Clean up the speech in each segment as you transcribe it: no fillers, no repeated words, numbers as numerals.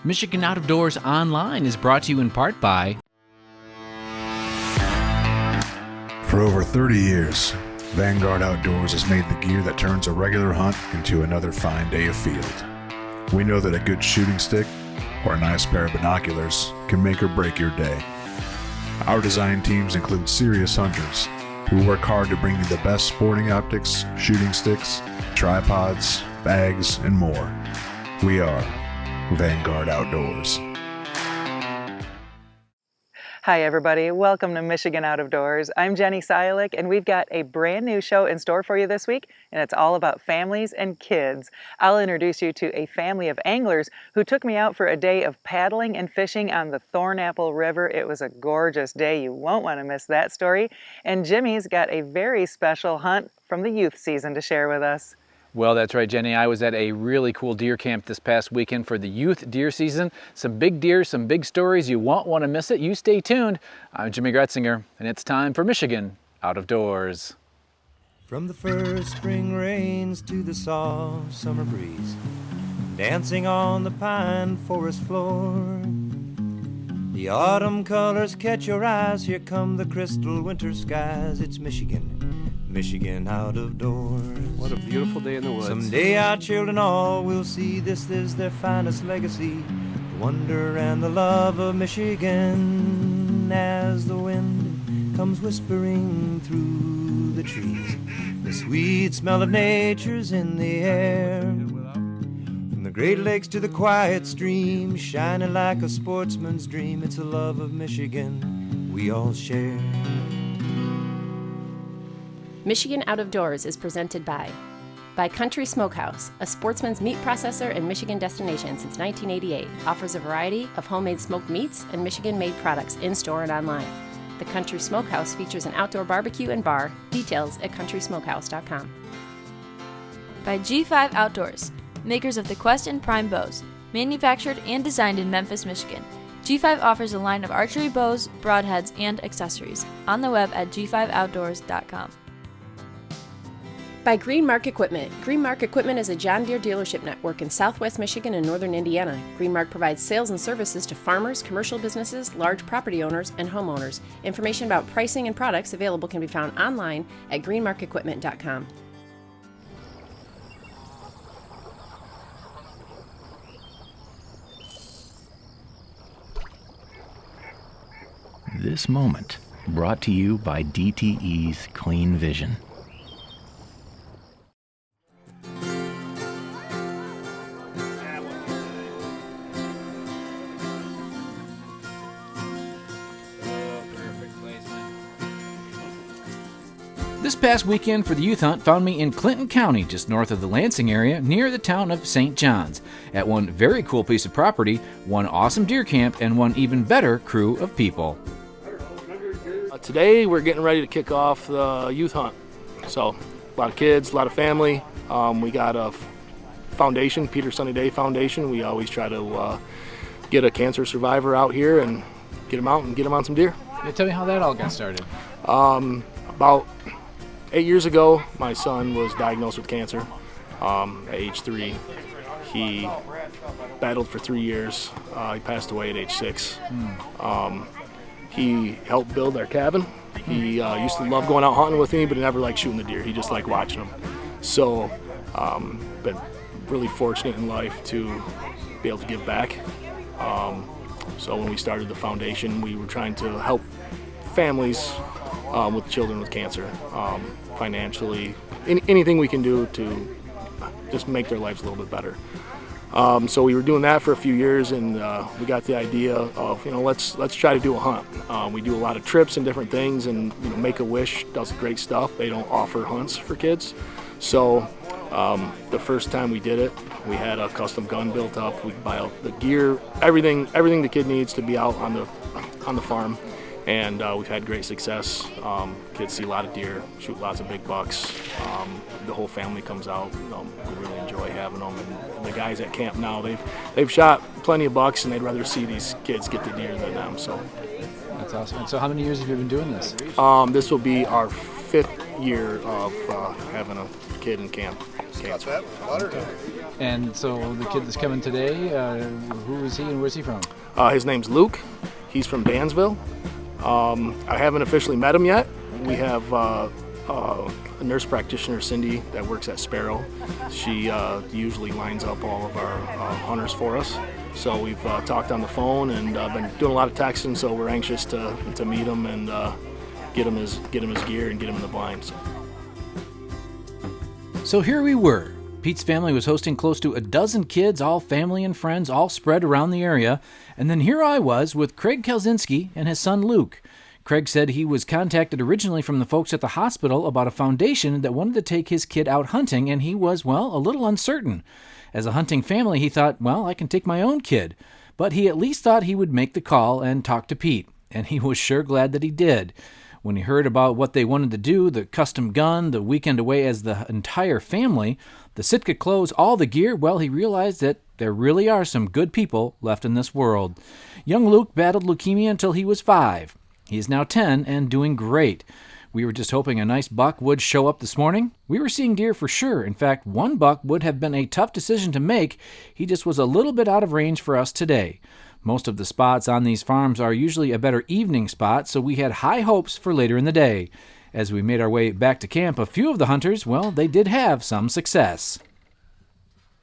Michigan Out of Doors Online is brought to you in part by... For over 30 years, Vanguard Outdoors has made the gear that turns a regular hunt into another fine day of field. We know that a good shooting stick or a nice pair of binoculars can make or break your day. Our design teams include serious hunters who work hard to bring you the best sporting optics, shooting sticks, tripods, bags, and more. We are Vanguard Outdoors. Hi everybody, welcome to Michigan Out of Doors. I'm Jenny Sialik and we've got a brand new show in store for you this week, and it's all about families and kids. I'll introduce you to a family of anglers who took me out for a day of paddling and fishing on the Thornapple River. It was a gorgeous day, you won't want to miss that story. And Jimmy's got a very special hunt from the youth season to share with us. Well, that's right, Jenny. I was at a really cool deer camp this past weekend for the youth deer season. Some big deer, some big stories. You won't want to miss it. You stay tuned. I'm Jimmy Gretzinger, and it's time for Michigan Out of Doors. From the first spring rains to the soft summer breeze, dancing on the pine forest floor, the autumn colors catch your eyes. Here come the crystal winter skies. It's Michigan out of doors. What a beautiful day in the woods. Someday our children all will see this is their finest legacy, the wonder and the love of Michigan. As the wind comes whispering through the trees, the sweet smell of nature's in the air. From the Great Lakes to the quiet stream, shining like a sportsman's dream, it's a love of Michigan we all share. Michigan Out of Doors is presented by Country Smokehouse, a sportsman's meat processor and Michigan destination since 1988. Offers a variety of homemade smoked meats and Michigan-made products in-store and online. The Country Smokehouse features an outdoor barbecue and bar. Details at countrysmokehouse.com. By G5 Outdoors, makers of the Quest and Prime bows, manufactured and designed in Memphis, Michigan. G5 offers a line of archery bows, broadheads, and accessories on the web at g5outdoors.com. By Greenmark Equipment. Greenmark Equipment is a John Deere dealership network in southwest Michigan and northern Indiana. Greenmark provides sales and services to farmers, commercial businesses, large property owners, and homeowners. Information about pricing and products available can be found online at greenmarkequipment.com. This moment brought to you by DTE's Clean Vision. This past weekend for the youth hunt found me in Clinton County, just north of the Lansing area, near the town of St. John's, at one very cool piece of property, one awesome deer camp, and one even better crew of people. Today we're getting ready to kick off the youth hunt. So a lot of kids, a lot of family. We got a foundation, Peter Sunny Day Foundation. We always try to get a cancer survivor out here and get them out and get them on some deer. Yeah, tell me how that all got started. About 8 years ago, my son was diagnosed with cancer at age 3. He battled for 3 years. He passed away at age 6. He helped build our cabin. He used to love going out hunting with me, but he never liked shooting the deer. He just liked watching them. So, been really fortunate in life to be able to give back. So when we started the foundation, we were trying to help families with children with cancer, financially, anything we can do to just make their lives a little bit better. So we were doing that for a few years, and we got the idea of, let's try to do a hunt. We do a lot of trips and different things, and Make-A-Wish does great stuff. They don't offer hunts for kids. So the first time we did it, we had a custom gun built up. We buy out the gear, everything the kid needs to be out on the farm. And we've had great success. Kids see a lot of deer, shoot lots of big bucks. The whole family comes out. We really enjoy having them. And the guys at camp now, they've shot plenty of bucks, and they'd rather see these kids get the deer than them. So That's awesome. And so how many years have you been doing this? This will be our 5th year of having a kid in camp. Okay. And so the kid that's coming today, who is he and where's he from? His name's Luke. He's from Dansville. I haven't officially met him yet. We have a nurse practitioner, Cindy, that works at Sparrow. She usually lines up all of our hunters for us. So we've talked on the phone and been doing a lot of texting. So we're anxious to meet him and get him his gear and get him in the blind. So here we were. Pete's family was hosting close to a dozen kids, all family and friends, all spread around the area. And then here I was with Craig Kelzinski and his son Luke. Craig said he was contacted originally from the folks at the hospital about a foundation that wanted to take his kid out hunting, and he was, well, a little uncertain. As a hunting family, he thought, well, I can take my own kid. But he at least thought he would make the call and talk to Pete, and he was sure glad that he did. When he heard about what they wanted to do, the custom gun, the weekend away as the entire family, the Sitka clothes, all the gear, well, he realized that there really are some good people left in this world. Young Luke battled leukemia until he was 5. He is now 10 and doing great. We were just hoping a nice buck would show up this morning. We were seeing deer for sure. In fact, one buck would have been a tough decision to make. He just was a little bit out of range for us today. Most of the spots on these farms are usually a better evening spot, so we had high hopes for later in the day. As we made our way back to camp, a few of the hunters, well, they did have some success.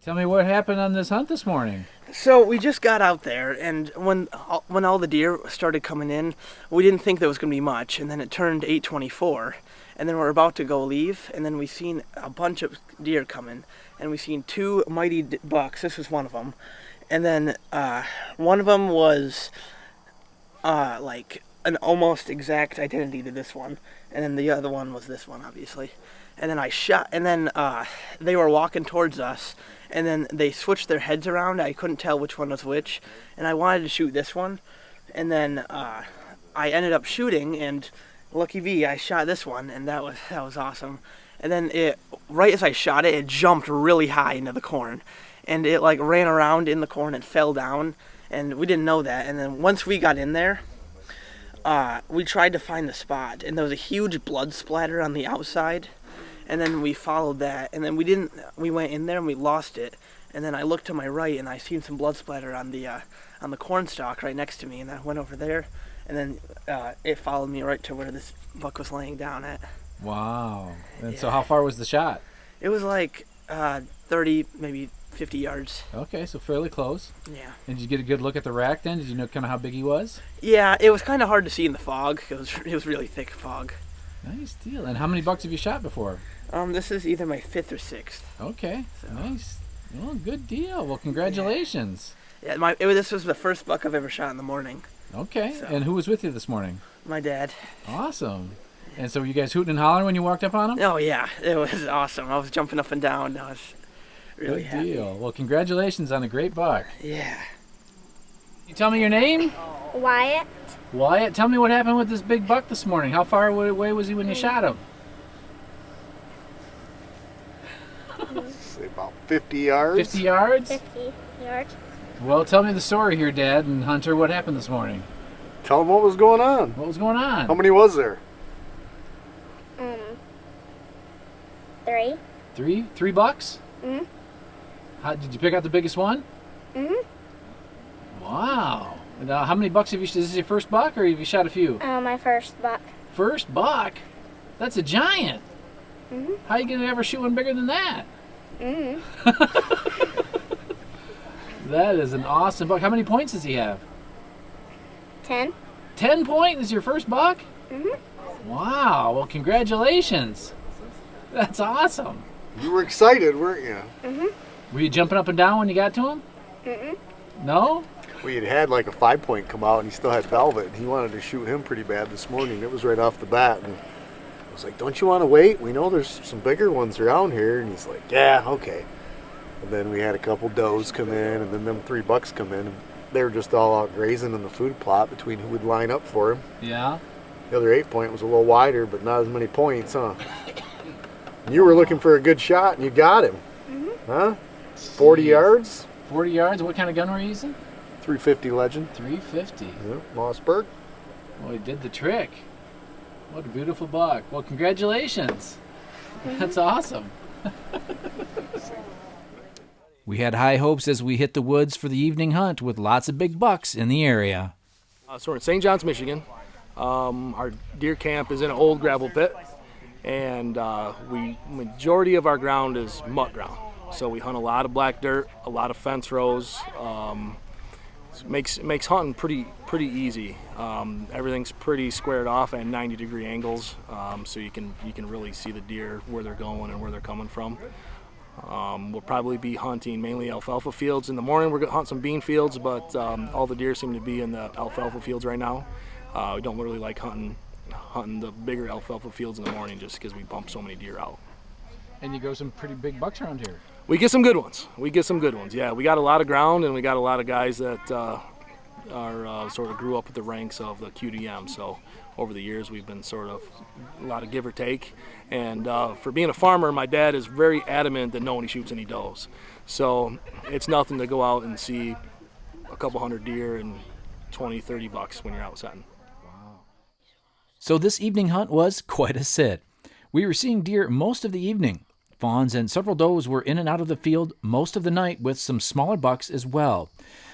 Tell me what happened on this hunt this morning. So we just got out there, and when all the deer started coming in, we didn't think there was going to be much, and then it turned 8:24, and then we're about to go leave, and then we seen a bunch of deer coming, and we seen 2 mighty bucks. This was one of them, and then one of them was like an almost exact identity to this one, and then the other one was this one, obviously. And then I shot, and then they were walking towards us, and then they switched their heads around. I couldn't tell which one was which, and I wanted to shoot this one, and then I ended up shooting, and lucky V, I shot this one, and that was awesome. And then right as I shot it, it jumped really high into the corn, and it like ran around in the corn and fell down, and we didn't know that. And then once we got in there, we tried to find the spot, and there was a huge blood splatter on the outside. And then we followed that, and then we went in there and we lost it. And then I looked to my right and I seen some blood splatter on the corn stalk right next to me, and I went over there, and then it followed me right to where this buck was laying down at. Wow. And Yeah. so how far was the shot? It was like 30, maybe 50 yards. Okay, so fairly close. Yeah. And did you get a good look at the rack then? Did you know kind of how big he was? Yeah, it was kind of hard to see in the fog. It was really thick fog. Nice deal. And how many bucks have you shot before? This is either my 5th or 6th. Okay, So. nice. Well, good deal. Well, congratulations. Yeah, this was the first buck I've ever shot in the morning. Okay, So. and who was with you this morning? My dad. Awesome. And so were you guys hooting and hollering when you walked up on him? Oh yeah, it was awesome. I was jumping up and down. I was really Good happy. deal. Well, congratulations on a great buck. Yeah. You tell me your name? Wyatt, Wyatt. Tell me what happened with this big buck this morning. How far away was he when you shot him? Say about 50 yards. 50 yards? 50 yards. Well, tell me the story here, Dad and Hunter. What happened this morning? Tell them what was going on. What was going on? How many was there? 3. Three bucks? Mhm. Did you pick out the biggest one? Mhm. Wow. Now, how many bucks have you? Is this your first buck, or have you shot a few? My first buck. First buck? That's a giant. Mhm. How are you gonna ever shoot one bigger than that? Mhm. That is an awesome buck. How many points does he have? 10. 10 points is your first buck? Mhm. Wow. Well, congratulations. That's awesome. You were excited, weren't you? Mhm. Were you jumping up and down when you got to him? Mhm. No? We had like a 5-point come out, and he still had velvet. And he wanted to shoot him pretty bad this morning. It was right off the bat, and I was like, "Don't you want to wait? We know there's some bigger ones around here." And he's like, "Yeah, okay." And then we had a couple does come in, and then them 3 bucks come in. And they were just all out grazing in the food plot between who would line up for him. Yeah. The other 8-point was a little wider, but not as many points, huh? And you were looking for a good shot, and you got him. Mhm. Huh? 40 yards? 40 yards? What kind of gun were you using? 350 Legend. 350. Yeah, Mossberg. Well, he did the trick. What a beautiful buck. Well, congratulations. That's awesome. We had high hopes as we hit the woods for the evening hunt with lots of big bucks in the area. So we're in St. John's, Michigan. Our deer camp is in an old gravel pit, and majority of our ground is muck ground. So we hunt a lot of black dirt, a lot of fence rows. Makes hunting pretty easy. Everything's pretty squared off at 90-degree angles, so you can really see the deer where they're going and where they're coming from. We'll probably be hunting mainly alfalfa fields in the morning. We're gonna hunt some bean fields, but all the deer seem to be in the alfalfa fields right now. We don't really like hunting the bigger alfalfa fields in the morning just because we bump so many deer out. And you go some pretty big bucks around here. We get some good ones. Yeah, we got a lot of ground, and we got a lot of guys that are sort of grew up with the ranks of the QDM. So over the years, we've been sort of a lot of give or take. And for being a farmer, my dad is very adamant that no one shoots any does. So it's nothing to go out and see a couple hundred deer and 20, 30 bucks when you're out setting. Wow. So this evening hunt was quite a sit. We were seeing deer most of the evening. Fawns and several does were in and out of the field most of the night with some smaller bucks as well.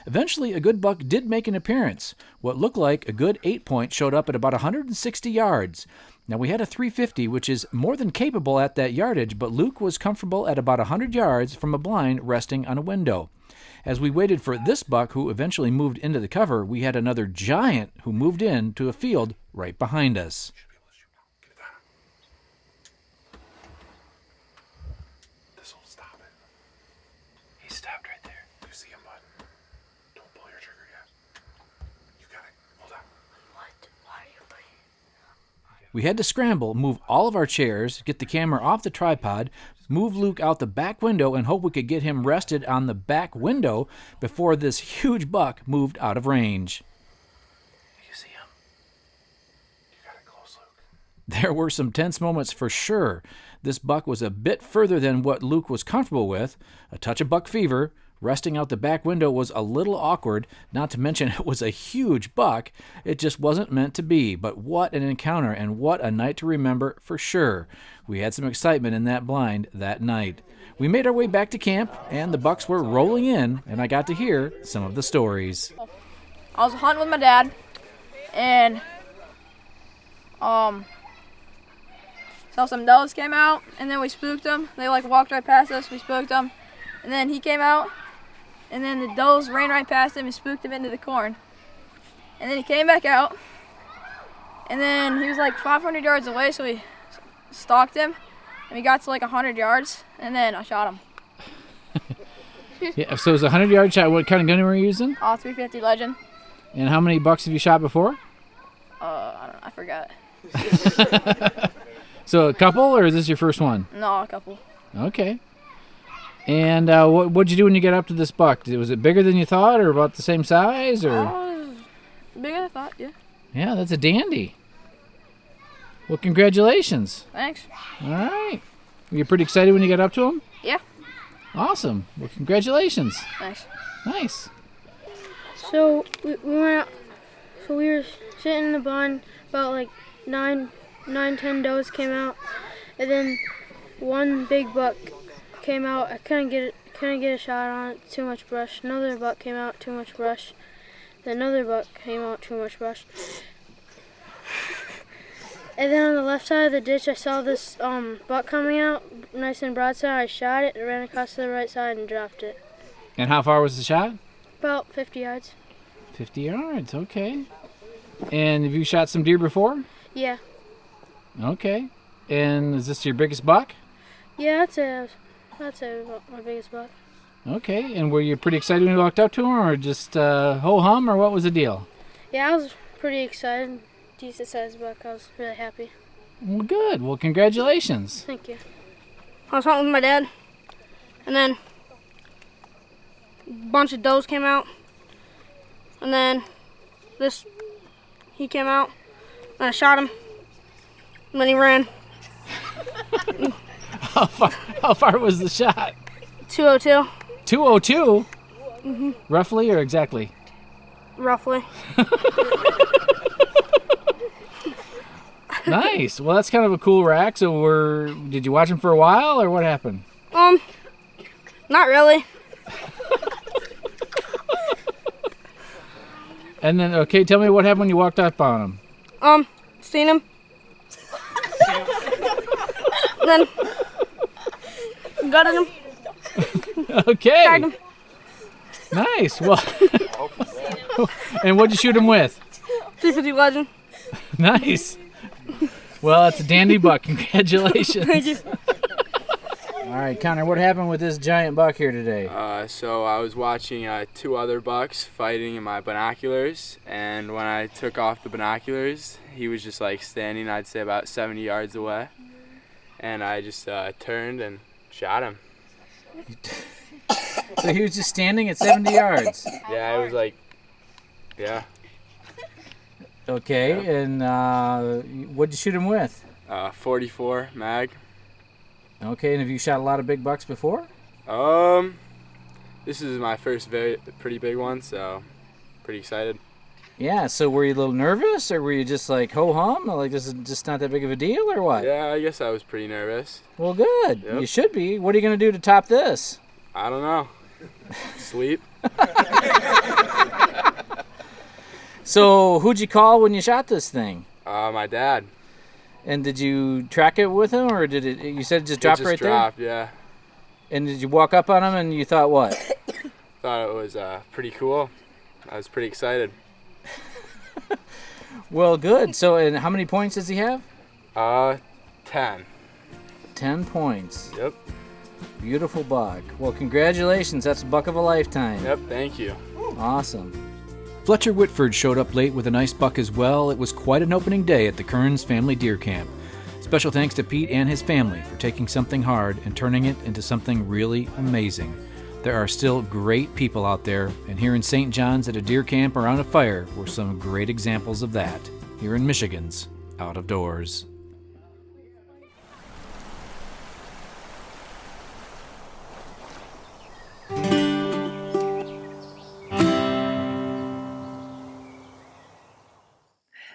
Eventually, a good buck did make an appearance. What looked like a good 8-point showed up at about 160 yards. Now, we had a 350, which is more than capable at that yardage, but Luke was comfortable at about 100 yards from a blind resting on a window. As we waited for this buck, who eventually moved into the cover, we had another giant who moved into a field right behind us. We had to scramble, move all of our chairs, get the camera off the tripod, move Luke out the back window, and hope we could get him rested on the back window before this huge buck moved out of range. You see him? You got it close, Luke. There were some tense moments for sure. This buck was a bit further than what Luke was comfortable with, a touch of buck fever. Resting out the back window was a little awkward, not to mention it was a huge buck. It just wasn't meant to be, but what an encounter and what a night to remember for sure. We had some excitement in that blind that night. We made our way back to camp, and the bucks were rolling in, and I got to hear some of the stories. I was hunting with my dad, and so some does came out, and then we spooked them. They walked right past us, we spooked them, and then he came out. And then the does ran right past him and spooked him into the corn. And then he came back out. And then he was 500 yards away, so we stalked him. And we got to 100 yards, and then I shot him. Yeah, so it was a 100-yard shot. What kind of gun were you using? 350 Legend. And how many bucks have you shot before? I don't know, I forgot. So a couple, or is this your first one? No, a couple. Okay. And what'd you do when you got up to this buck? Was it bigger than you thought, or about the same size, or? Bigger than I thought, yeah. Yeah, that's a dandy. Well, congratulations. Thanks. All right. Were you pretty excited when you got up to him? Yeah. Awesome. Well, congratulations. Thanks. Nice. So we went out. So we were sitting in the blind. About 10 does came out, and then one big buck came out. I couldn't get a shot on it. Too much brush. Another buck came out. Too much brush. Then another buck came out. Too much brush. And then on the left side of the ditch, I saw this buck coming out, nice and broadside. I shot it, ran across to the right side, and dropped it. And how far was the shot? About 50 yards. 50 yards. Okay. And have you shot some deer before? Yeah. Okay. And is this your biggest buck? Yeah, that's my biggest buck. Okay, and were you pretty excited when you walked up to him, or just ho-hum, or what was the deal? Yeah, I was pretty excited. Decent sized buck. I was really happy. Well, good. Well, congratulations. Thank you. I was hunting with my dad, and then a bunch of does came out, and then he came out, and I shot him, and then he ran. How far was the shot? 202. 202? Mm-hmm. Roughly or exactly? Roughly. Nice. Well, that's kind of a cool rack. So did you watch him for a while, or what happened? Not really. And then, okay, tell me what happened when you walked up on him. Seen him. Then gutted him. Okay. Tagged him. Nice. Well, and what'd you shoot him with? 350 Legend. Nice. Well, it's a dandy buck. Congratulations. Thank you. All right, Connor, what happened with this giant buck here today? So I was watching 2 other bucks fighting in my binoculars, and when I took off the binoculars, he was just like standing, I'd say about 70 yards away, and I just turned and shot him. So he was just standing at 70 yards? Yeah, it was like, yeah. Okay, yeah. And what'd you shoot him with? 44 mag. Okay, and have you shot a lot of big bucks before? This is my first pretty big one, so pretty excited. Yeah, so were you a little nervous, or were you just like ho-hum, like this is just not that big of a deal, or what? Yeah, I guess I was pretty nervous. Well, good. Yep. You should be. What are you going to do to top this? I don't know. Sleep. So who'd you call when you shot this thing? My dad. And did you track it with him, or did it? You said it just dropped right there? It just dropped, yeah. And did you walk up on him and you thought what? Thought it was pretty cool. I was pretty excited. Well, good. So, and how many points does he have? 10. 10 points. Yep. Beautiful buck. Well, congratulations. That's a buck of a lifetime. Yep, thank you. Awesome. Fletcher Whitford showed up late with a nice buck as well. It was quite an opening day at the Kearns Family Deer Camp. Special thanks to Pete and his family for taking something hard and turning it into something really amazing. There are still great people out there, and here in St. John's at a deer camp around a fire were some great examples of that, here in Michigan's Out of Doors.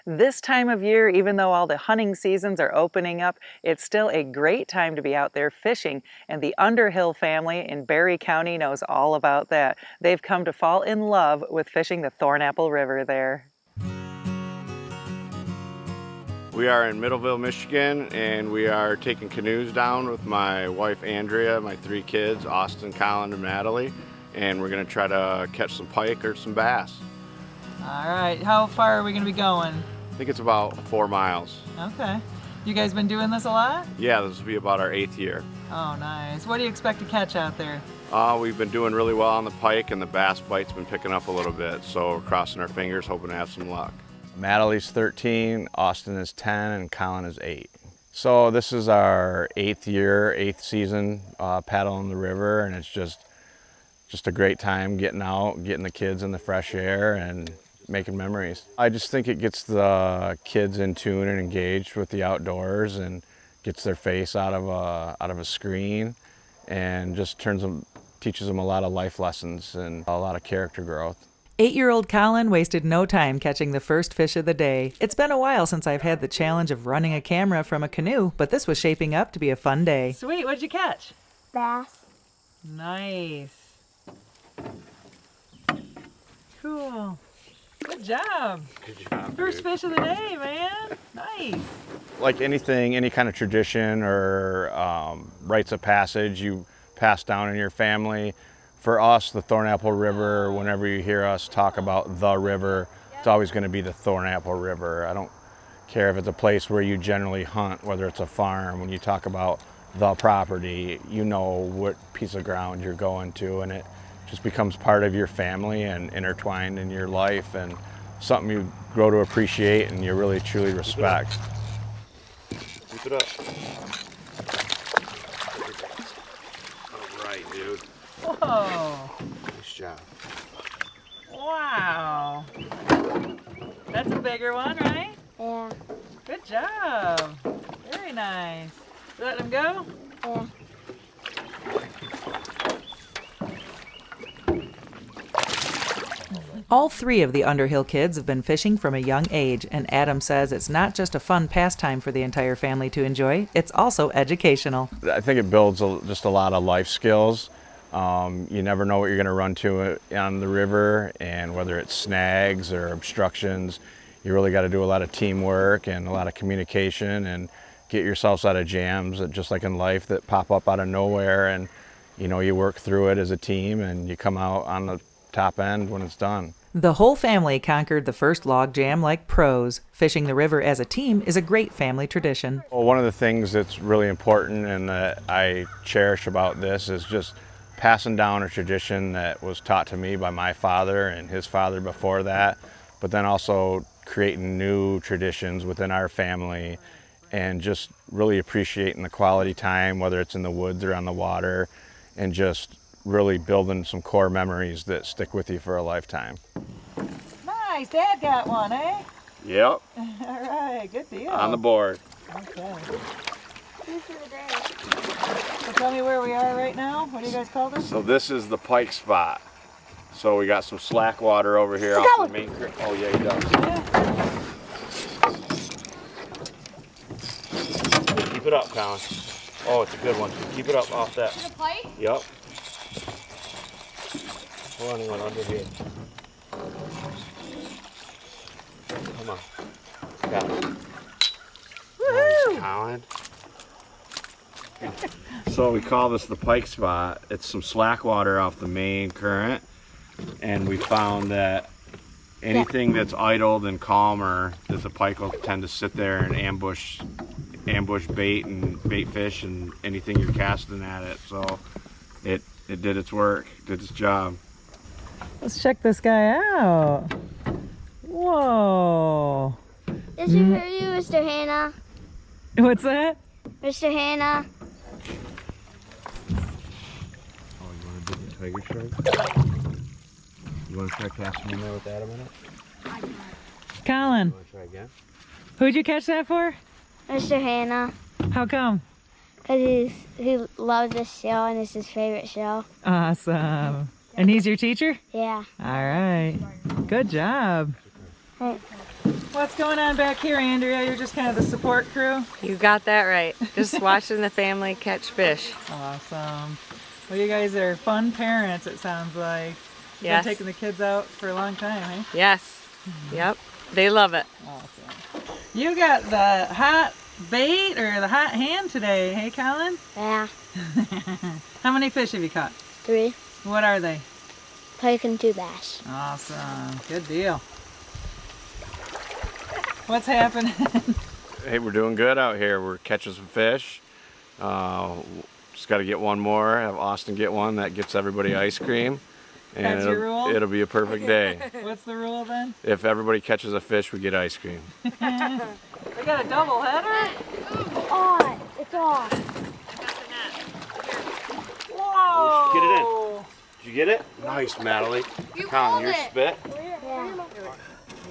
This time of year, even though all the hunting seasons are opening up, it's still a great time to be out there fishing, and the Underhill family in Barry County knows all about that. They've come to fall in love with fishing the Thornapple River there. We are in Middleville, Michigan, and we are taking canoes down with my wife Andrea, my 3 kids, Austin, Colin, and Natalie, and we're going to try to catch some pike or some bass. All right, how far are we going to be going? I think it's about 4 miles. Okay. You guys been doing this a lot? Yeah, this will be about our 8th year. Oh, nice. What do you expect to catch out there? We've been doing really well on the pike, and the bass bite's been picking up a little bit, so we're crossing our fingers, hoping to have some luck. Natalie's 13, Austin is 10, and Colin is 8. So this is our 8th year, 8th season paddling the river, and it's just a great time getting out, getting the kids in the fresh air, and making memories. I just think it gets the kids in tune and engaged with the outdoors, and gets their face out of a screen, and just teaches them a lot of life lessons and a lot of character growth. 8-year-old Colin wasted no time catching the first fish of the day. It's been a while since I've had the challenge of running a camera from a canoe, but this was shaping up to be a fun day. Sweet, what'd you catch? Bass. Nice. Cool. Good job. Good job. First fish of the day, man. Nice. Like anything, any kind of tradition or rites of passage you pass down in your family. For us, the Thornapple River, whenever you hear us talk about the river, it's always going to be the Thornapple River. I don't care if it's a place where you generally hunt, whether it's a farm. When you talk about the property, you know what piece of ground you're going to, and it just becomes part of your family and intertwined in your life, and something you grow to appreciate and you really truly respect. Keep it up. All right, dude. Whoa. Nice job. Wow. That's a bigger one, right? Yeah. Good job. Very nice. Let him go? Yeah. All 3 of the Underhill kids have been fishing from a young age, and Adam says it's not just a fun pastime for the entire family to enjoy, it's also educational. I think it builds just a lot of life skills You never know what you're going to run to on the river, and whether it's snags or obstructions, you really got to do a lot of teamwork and a lot of communication and get yourselves out of jams, that just like in life, that pop up out of nowhere, and you work through it as a team and you come out on the top end when it's done. The whole family conquered the first log jam like pros. Fishing the river as a team is a great family tradition. Well, one of the things that's really important and that I cherish about this is just passing down a tradition that was taught to me by my father and his father before that, but then also creating new traditions within our family and just really appreciating the quality time, whether it's in the woods or on the water, and just really building some core memories that stick with you for a lifetime. Nice, Dad got one, eh? Yep. All right, good deal. On the board. Okay. So tell me where we are right now. What do you guys call this? So this is the pike spot. So we got some slack water over here off the main creek. Oh yeah, he does. Yeah. Keep it up, Colin. Oh, it's a good one. Keep it up off that. The pike? Yep. Hold on, one under here. Come on. Got it. Nice, Colin. So we call this the pike spot. It's some slack water off the main current, and we found that anything that's idled and calmer, that the pike will tend to sit there and ambush bait and bait fish and anything you're casting at it. So it did its work, did its job. Let's check this guy out. Whoa. This is for you, Mr. Hannah. What's that? Mr. Hannah. Oh, you want to do the tiger shark? You want to try casting in there with that a minute? Colin. You want to try again? Who'd you catch that for? Mr. Hannah. How come? Because he loves this show and it's his favorite show. Awesome. And he's your teacher? Yeah. All right. Good job. Hey. What's going on back here, Andrea? You're just kind of the support crew? You got that right. Just watching the family catch fish. Awesome. Well, you guys are fun parents, it sounds like. Yes. Been taking the kids out for a long time, eh? Yes. Yep. They love it. Awesome. You got the hot bait or the hot hand today, hey, Colin? Yeah. How many fish have you caught? 3. What are they? Pike and 2 bass. Awesome. Good deal. What's happening? Hey, we're doing good out here. We're catching some fish. Just got to get one more. Have Austin get one. That gets everybody ice cream. And That's your rule? It'll be a perfect day. What's the rule then? If everybody catches a fish, we get ice cream. We got a double header? On. It's on. Whoa! Get it in. Did you get it? Nice, Madeline. Colin, your spit. Yeah.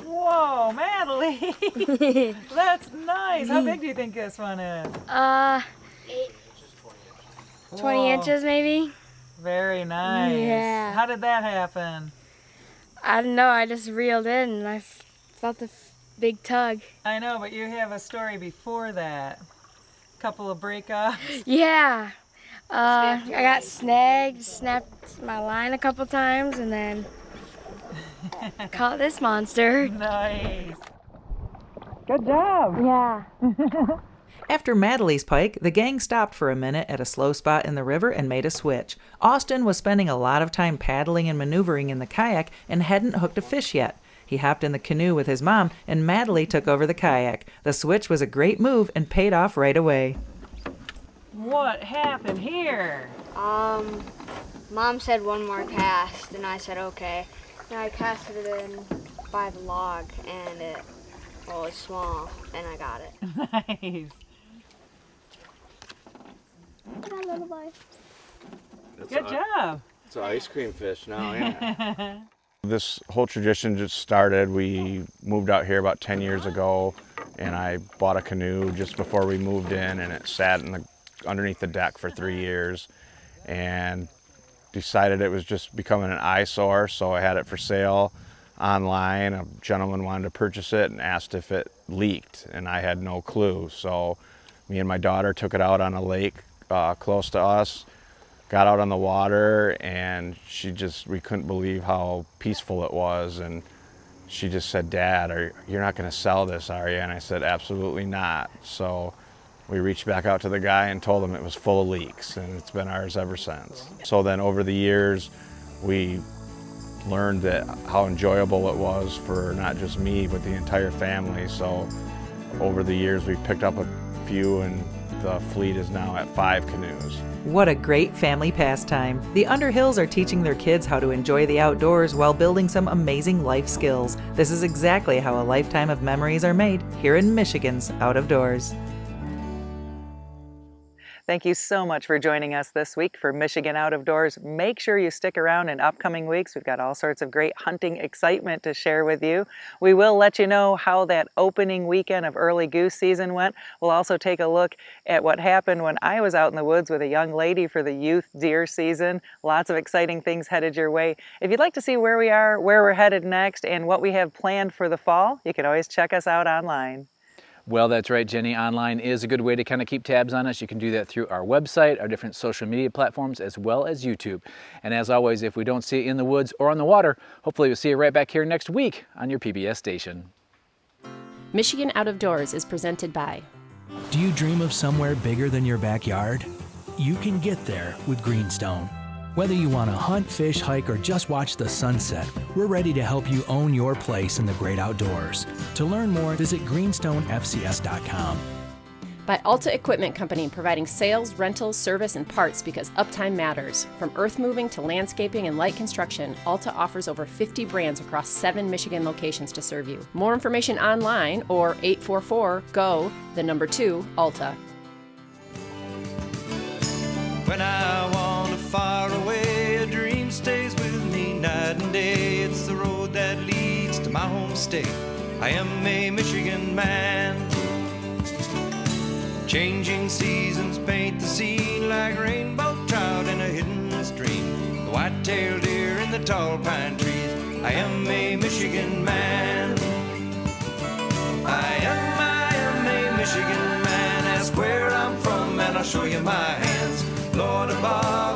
Whoa, Madeline! That's nice. How big do you think this one is? 20 inches maybe. Very nice. Yeah. How did that happen? I don't know. I just reeled in and I felt the big tug. I know, but you have a story before that. Couple of breakups. Yeah. I got snagged, snapped my line a couple times, and then caught this monster. Nice. Good job. Yeah. After Madely's pike, the gang stopped for a minute at a slow spot in the river and made a switch. Austin was spending a lot of time paddling and maneuvering in the kayak and hadn't hooked a fish yet. He hopped in the canoe with his mom, and Madely took over the kayak. The switch was a great move and paid off right away. What happened here? Mom said one more cast, and I said okay. And I casted it in by the log, and it was small, and I got it. Nice. Hi, little boy. Good job. It's an ice cream fish now, yeah. This whole tradition just started. We moved out here about 10 years ago, and I bought a canoe just before we moved in, and it sat underneath the deck for 3 years, and decided it was just becoming an eyesore, so I had it for sale online. A gentleman wanted to purchase it and asked if it leaked, and I had no clue. So me and my daughter took it out on a lake close to us, got out on the water, and we couldn't believe how peaceful it was. And she just said, "Dad, you're not going to sell this, are you?" And I said, "Absolutely not." So we reached back out to the guy and told him it was full of leaks, and it's been ours ever since. So then over the years, we learned how enjoyable it was for not just me, but the entire family. So over the years, we've picked up a few, and the fleet is now at 5 canoes. What a great family pastime. The Underhills are teaching their kids how to enjoy the outdoors while building some amazing life skills. This is exactly how a lifetime of memories are made here in Michigan's Out of Doors. Thank you so much for joining us this week for Michigan Out of Doors. Make sure you stick around in upcoming weeks. We've got all sorts of great hunting excitement to share with you. We will let you know how that opening weekend of early goose season went. We'll also take a look at what happened when I was out in the woods with a young lady for the youth deer season. Lots of exciting things headed your way. If you'd like to see where we are, where we're headed next, and what we have planned for the fall, you can always check us out online. Well, that's right, Jenny. Online is a good way to kind of keep tabs on us. You can do that through our website, our different social media platforms, as well as YouTube. And as always, if we don't see you in the woods or on the water, hopefully we'll see you right back here next week on your PBS station. Michigan Out of Doors is presented by. Do you dream of somewhere bigger than your backyard? You can get there with Greenstone. Whether you want to hunt, fish, hike, or just watch the sunset, we're ready to help you own your place in the great outdoors. To learn more, visit greenstonefcs.com. By Alta Equipment Company, providing sales, rentals, service, and parts because uptime matters. From earth moving to landscaping and light construction, Alta offers over 50 brands across 7 Michigan locations to serve you. More information online or 844-GO-2-ALTA. When I wander far away, a dream stays with me night and day. It's the road that leads to my home state. I am a Michigan man. Changing seasons paint the scene like rainbow trout in a hidden stream. The white-tailed deer in the tall pine trees. I am a Michigan man. I am a Michigan man. Ask where I'm from and I'll show you my hands. Lord above.